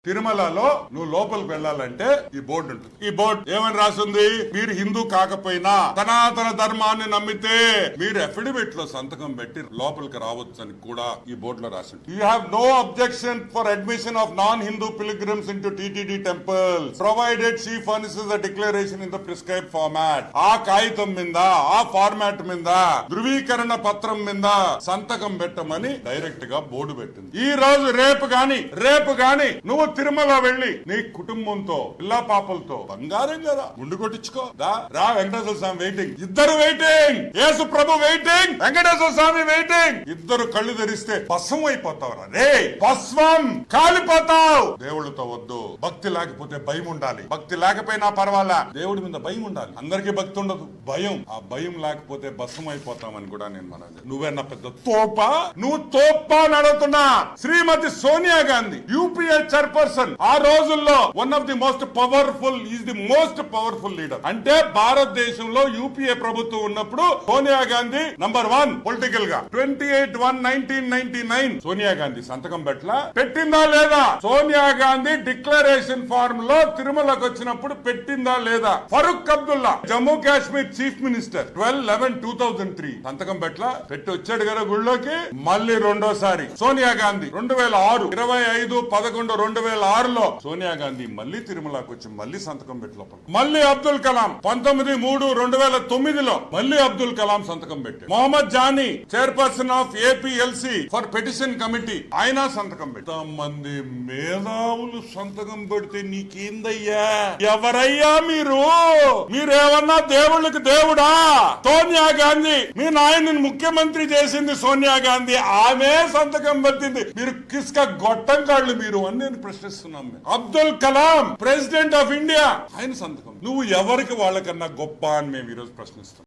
తిరుమలలో నువ్వు లోపలికి వెళ్ళాలంటే ఈ బోర్డు ఉంటుంది. ఈ బోర్డు ఏమని రాసింది? మీరు హిందూ కాకపోయినా సనాతన ధర్మాన్ని నమ్మితే మీరు అఫిడవిట్ లో సంతకం పెట్టి లోపలికి రావచ్చు అని కూడా ఈ బోర్డులో రాసింది. You have no objection for admission of non Hindu pilgrims into TTD temples provided she furnishes a declaration in the prescribe format. ఆ కాగితం మీద, ఆ ఫార్మాట్ మీద, ధృవీకరణ పత్రం మీద సంతకం పెట్టమని డైరెక్ట్ గా బోర్డు పెట్టింది. ఈ రోజు రేపు గాని నువ్వు తిరుమల వెళ్లి నీ కుటుంబంతో పిల్లా పాపలతో బంగారం కదా గుండు కొట్టించుకో. రా, వెంకటేశ్వర స్వామి వెయిటింగ్, ఇద్దరు వెయిటింగ్, యేసు ప్రభు వెయిటింగ్, వెంకటేశ్వర స్వామి వెయిటింగ్. ఇద్దరు కళ్ళు తెరిస్తే భస్మం అయిపోతావు రే, భస్మం కాలిపోతావు. దేవుళ్ళతో వద్దు. భక్తి లేకపోతే భయం ఉండాలి. భక్తి లేకపోయినా పర్వాలా, దేవుడి మీద భయం ఉండాలి. అందరికీ భక్తి ఉండదు, భయం. ఆ భయం లేకపోతే భస్మం అయిపోతామని కూడా నేను మనది. నువ్వేనా పెద్ద తోపా? నువ్వు తోపా అని అడుగుతున్నా. శ్రీమతి సోనియా గాంధీ యూపీఏ చైర్పర్సన్, ఆ రోజుల్లో one of the most powerful, is the most powerful leader. అంటే భారతదేశంలో యూపీఏ ప్రభుత్వం ఉన్నప్పుడు సోనియా గాంధీ నంబర్ 1 పొలిటికల్ గా. 28/1/1999 సోనియా గాంధీ సంతకం పెట్టిందా లేదా? సోనియా గాంధీ డిక్లరేషన్ ఫార్మ్ లో తిరుమలకు వచ్చినప్పుడు పెట్టిందా లేదా? ఫరూక్ అబ్దుల్లా జమ్మూ కాశ్మీర్ చీఫ్ మినిస్టర్ 12/11/2003 సంతకం పెట్టి వచ్చాడు కదా గుళ్ళోకి. మళ్ళీ రెండోసారి సోనియా గాంధీ 2006 25/11/2006 సోనియా గాంధీ మళ్ళీ తిరుమలకు వచ్చి మళ్ళీ సంతకం పెట్టి లోపల. మళ్ళీ అబ్దుల్ కలాం 19/3/2009 మళ్ళీ అబ్దుల్ కలాం సంతకం పెట్టి. Mohammed Jani chairperson of APLC for petition committee, ఆయన సంతకం పెట్టి. మంది మేధావులు సంతకం పెడితే నీకేందయ్యా? ఎవరయ్యా మీరు? మీరేమన్నా దేవుళ్ళకి దేవుడా? సోనియా గాంధీ మీ నాయన్ని ముఖ్యమంత్రి చేసింది సోనియా గాంధీ, ఆమె సంతకం పెట్టింది. మీరు కిస్క గొట్టం కాళ్ళు మీరు అని నేను ప్రశ్నిస్తున్నాం. Abdul Kalam president of India, ఆయన సంతకం. నువ్వు ఎవరికి వాళ్ళకన్నా గొప్ప అని మేము ఈరోజు ప్రశ్నిస్తాం.